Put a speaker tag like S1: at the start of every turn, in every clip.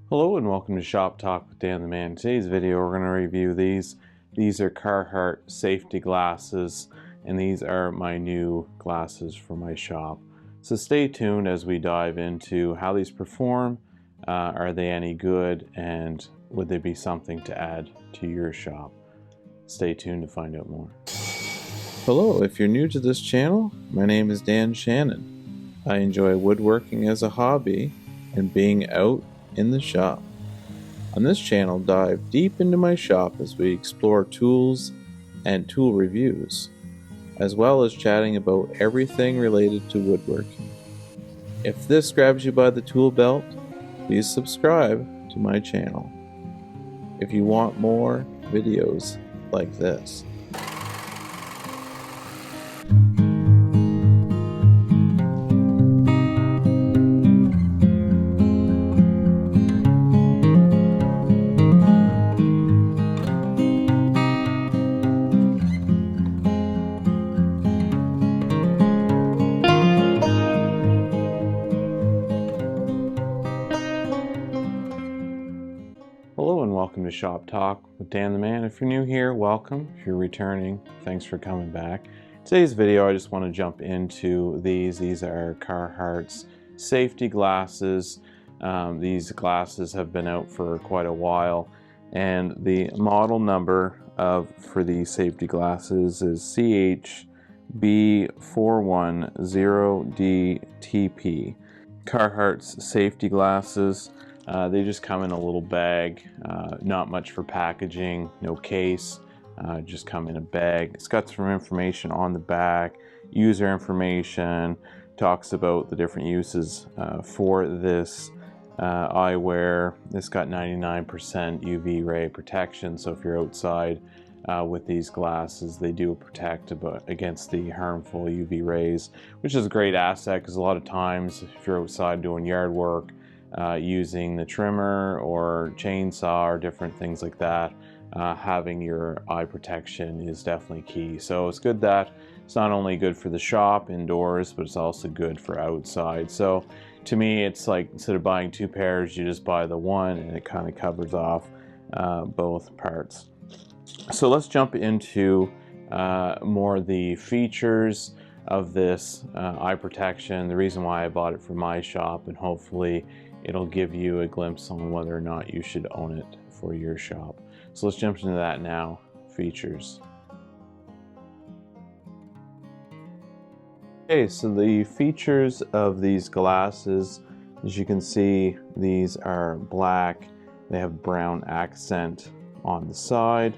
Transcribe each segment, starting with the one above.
S1: Hello and welcome to Shop Talk with Dan the Man. In today's video we're going to review these. These are Carhartt safety glasses, and these are my new glasses for my shop. So stay tuned as we dive into how these perform. Are they any good, and would they be something to add to your shop? Stay tuned to find out more. Hello, if you're new to this channel, my name is Dan Shannon. I enjoy woodworking as a hobby and being out in the shop. On this channel, dive deep into my shop as we explore tools and tool reviews, as well as chatting about everything related to woodworking. If this grabs you by the tool belt, please subscribe to my channel if you want more videos like this. Hello and welcome to Shop Talk with Dan the Man. If you're new here, welcome. If you're returning, thanks for coming back. Today's video, I just want to jump into these. These are Carhartt's safety glasses. These glasses have been out for quite a while, and the model number for these safety glasses is CHB410DTP. Carhartt's safety glasses. They just come in a little bag, not much for packaging, no case, just come in a bag. It's got some information on the back, user information, talks about the different uses for this eyewear. It's got 99% UV ray protection, so if you're outside with these glasses, they do protect against the harmful UV rays, which is a great asset because a lot of times if you're outside doing yard work, using the trimmer or chainsaw or different things like that, having your eye protection is definitely key. So it's good that it's not only good for the shop indoors, but it's also good for outside. So to me, it's like instead of buying two pairs, you just buy the one and it kind of covers off both parts. So let's jump into more of the features of this eye protection, the reason why I bought it for my shop, and hopefully it'll give you a glimpse on whether or not you should own it for your shop. So let's jump into that now. Features. Okay, so the features of these glasses, as you can see, these are black. They have brown accent on the side,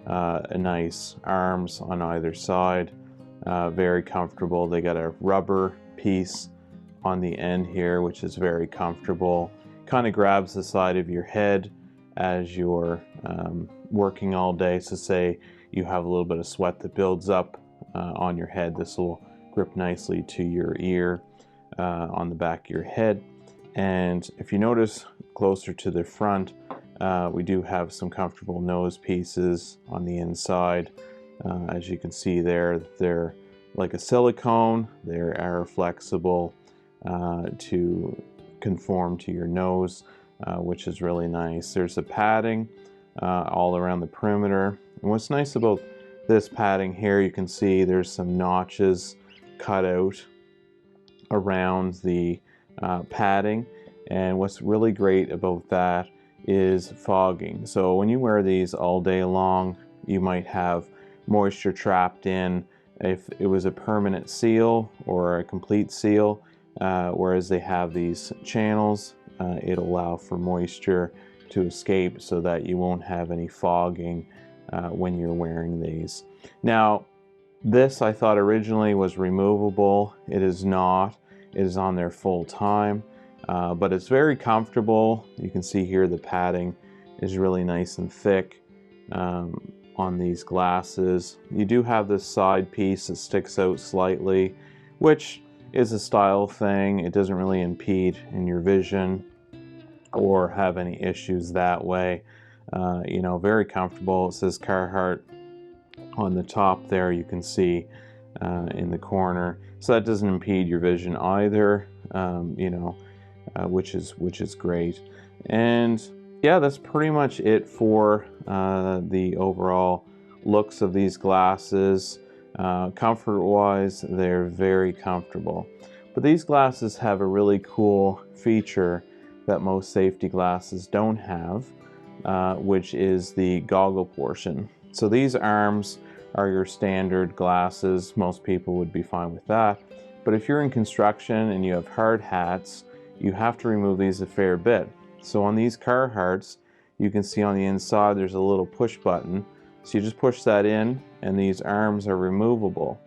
S1: a nice arms on either side, very comfortable. They got a rubber piece on the end here, which is very comfortable. Kind of grabs the side of your head as you're working all day. So say you have a little bit of sweat that builds up on your head, this will grip nicely to your ear on the back of your head. And if you notice closer to the front, we do have some comfortable nose pieces on the inside. As you can see there, they're like a silicone. They are flexible to conform to your nose, which is really nice. There's a padding all around the perimeter. And what's nice about this padding here, you can see there's some notches cut out around the padding. And what's really great about that is fogging. So when you wear these all day long, you might have moisture trapped in. If it was a permanent seal or a complete seal, whereas they have these channels, it'll allow for moisture to escape so that you won't have any fogging when you're wearing these. Now, this I thought originally was removable. It is not. It is on there full time, but it's very comfortable. You can see here the padding is really nice and thick on these glasses. You do have this side piece that sticks out slightly, which is a style thing. It doesn't really impede in your vision or have any issues that way. You know, very comfortable. It says Carhartt on the top there, you can see in the corner, so that doesn't impede your vision either. You know, which is great. And yeah, that's pretty much it for the overall looks of these glasses. Comfort wise, they're very comfortable. But these glasses have a really cool feature that most safety glasses don't have, which is the goggle portion. So these arms are your standard glasses. Most people would be fine with that. But if you're in construction and you have hard hats, you have to remove these a fair bit. So on these Carhartts, you can see on the inside there's a little push button. So you just push that in and these arms are removable.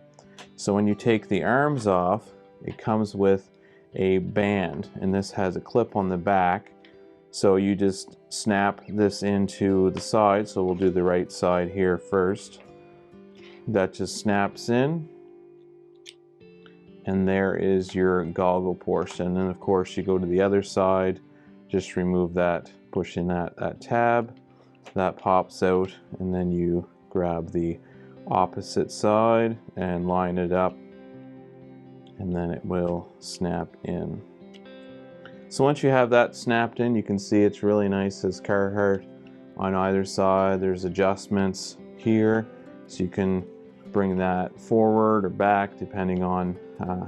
S1: So when you take the arms off, it comes with a band, and this has a clip on the back. So you just snap this into the side. So we'll do the right side here first. That just snaps in. And there is your goggle portion. And of course you go to the other side, just remove that, push in that tab, that pops out, and then you grab the opposite side and line it up, and then it will snap in. So once you have that snapped in, you can see it's really nice as Carhartt on either side. There's adjustments here, so you can bring that forward or back depending on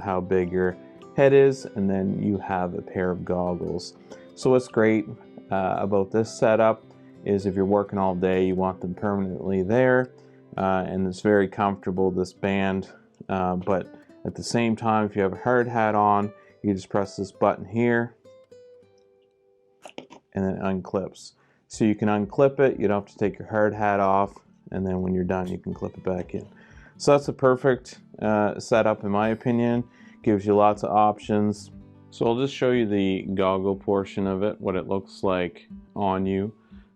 S1: how big your head is, and then you have a pair of goggles. So what's great about this setup is if you're working all day, you want them permanently there, and it's very comfortable, this band, but at the same time, if you have a hard hat on, you just press this button here and then it unclips. So you can unclip it, you don't have to take your hard hat off, and then when you're done you can clip it back in. So that's a perfect setup in my opinion. Gives you lots of options. So I'll just show you the goggle portion of it, what it looks like on you.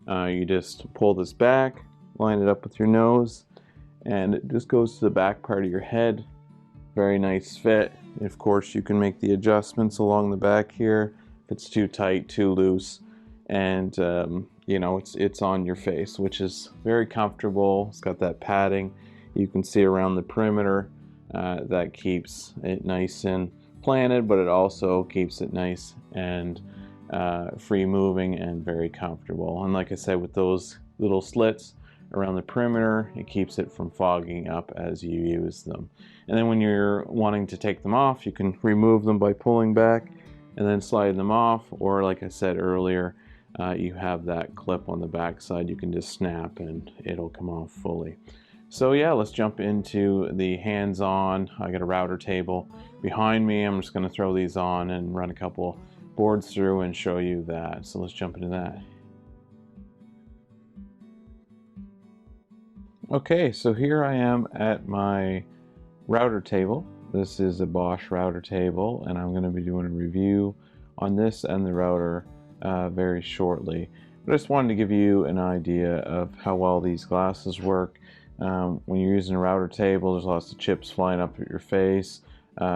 S1: You just pull this back, line it up with your nose, and it just goes to the back part of your head. Very nice fit. Of course you can make the adjustments along the back here if it's too tight, too loose, and you know, it's on your face, which is very comfortable. It's got that padding you can see around the perimeter that keeps it nice and planted, but it also keeps it nice and free moving and very comfortable. And like I said, with those little slits around the perimeter, it keeps it from fogging up as you use them. And then when you're wanting to take them off, you can remove them by pulling back and then slide them off, or like I said earlier, you have that clip on the back side, you can just snap and it'll come off fully. So yeah, let's jump into the hands-on. I got a router table behind me. I'm just going to throw these on and run a couple boards through and show you that. So let's jump into that. Okay, so here I am at my router table. This is a Bosch router table, and I'm going to be doing a review on this and the router very shortly. But I just wanted to give you an idea of how well these glasses work. When you're using a router table, there's lots of chips flying up at your face.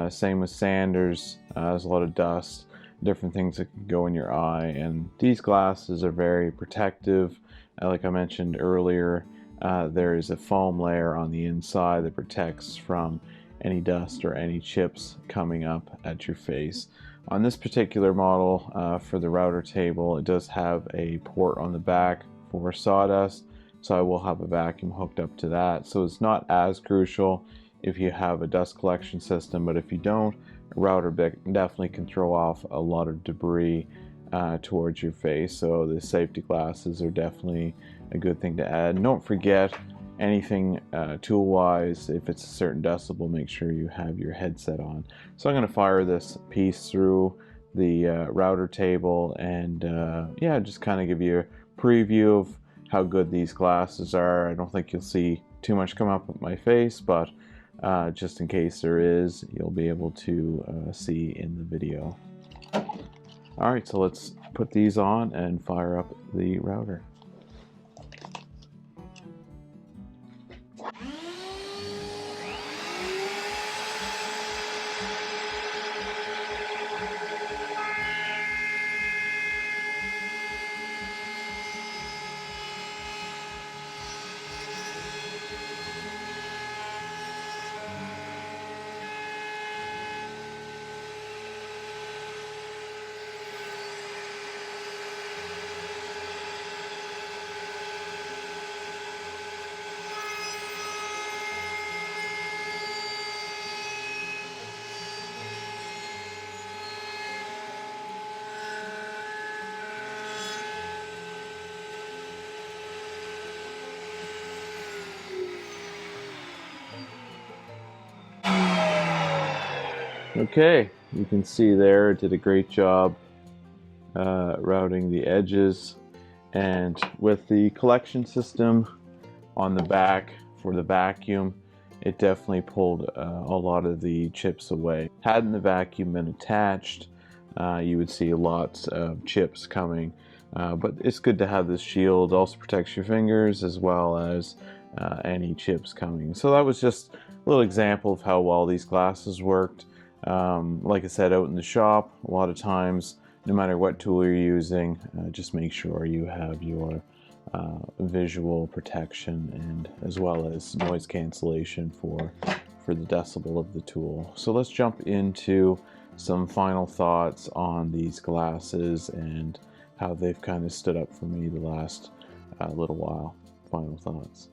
S1: Same with sanders, there's a lot of dust, different things that can go in your eye, and these glasses are very protective. Like I mentioned earlier, there is a foam layer on the inside that protects from any dust or any chips coming up at your face. On this particular model, for the router table, it does have a port on the back for sawdust, so I will have a vacuum hooked up to that. So it's not as crucial if you have a dust collection system, but if you don't, a router definitely can throw off a lot of debris towards your face. So the safety glasses are definitely a good thing to add. And don't forget, anything tool wise, if it's a certain decibel, make sure you have your headset on. So I'm going to fire this piece through the router table, and yeah, just kind of give you a preview of how good these glasses are. I don't think you'll see too much come up with my face, but just in case there is, you'll be able to see in the video. Alright, so let's put these on and fire up the router. Okay, you can see there it did a great job routing the edges, and with the collection system on the back for the vacuum, it definitely pulled a lot of the chips away. Hadn't the vacuum been attached, you would see lots of chips coming, but it's good to have this shield. Also protects your fingers as well as any chips coming. So that was just a little example of how well these glasses worked. Like I said, out in the shop, a lot of times, no matter what tool you're using, just make sure you have your visual protection and as well as noise cancellation for the decibel of the tool. So let's jump into some final thoughts on these glasses and how they've kind of stood up for me the last little while. Final thoughts.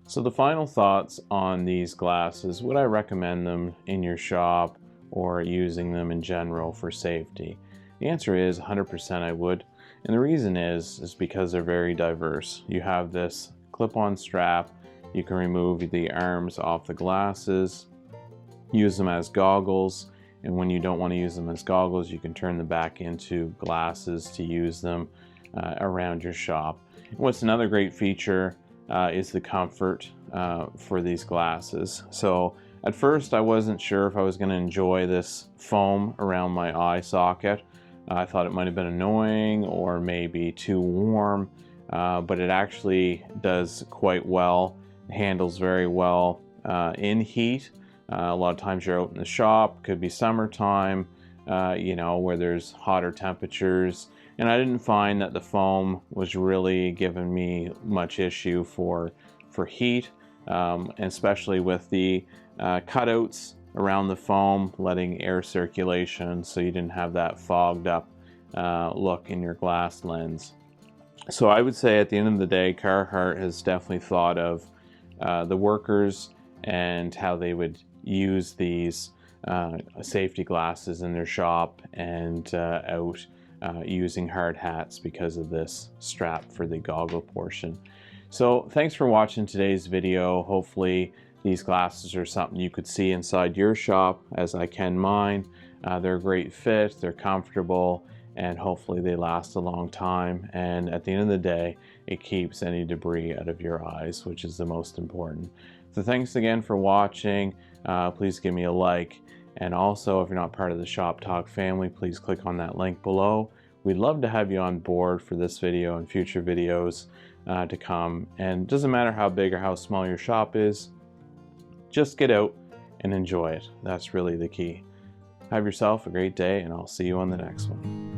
S1: So the final thoughts on these glasses, would I recommend them in your shop or using them in general for safety? The answer is 100% I would. And the reason is because they're very diverse. You have this clip-on strap, you can remove the arms off the glasses, use them as goggles, and when you don't want to use them as goggles, you can turn them back into glasses to use them around your shop. What's another great feature is the comfort for these glasses. So at first I wasn't sure if I was going to enjoy this foam around my eye socket. I thought it might have been annoying or maybe too warm, but it actually does quite well. It handles very well in heat. A lot of times you're out in the shop, could be summertime, you know, where there's hotter temperatures. And I didn't find that the foam was really giving me much issue for heat, and especially with the cutouts around the foam, letting air circulation so you didn't have that fogged up look in your glass lens. So I would say at the end of the day, Carhartt has definitely thought of the workers and how they would use these safety glasses in their shop and out using hard hats because of this strap for the goggle portion. So thanks for watching today's video. Hopefully these glasses are something you could see inside your shop as I can mine. They're a great fit, they're comfortable, and hopefully they last a long time. And at the end of the day, it keeps any debris out of your eyes, which is the most important. So thanks again for watching. Please give me a like. And also, if you're not part of the Shop Talk family, please click on that link below. We'd love to have you on board for this video and future videos to come. And it doesn't matter how big or how small your shop is, just get out and enjoy it. That's really the key. Have yourself a great day, and I'll see you on the next one.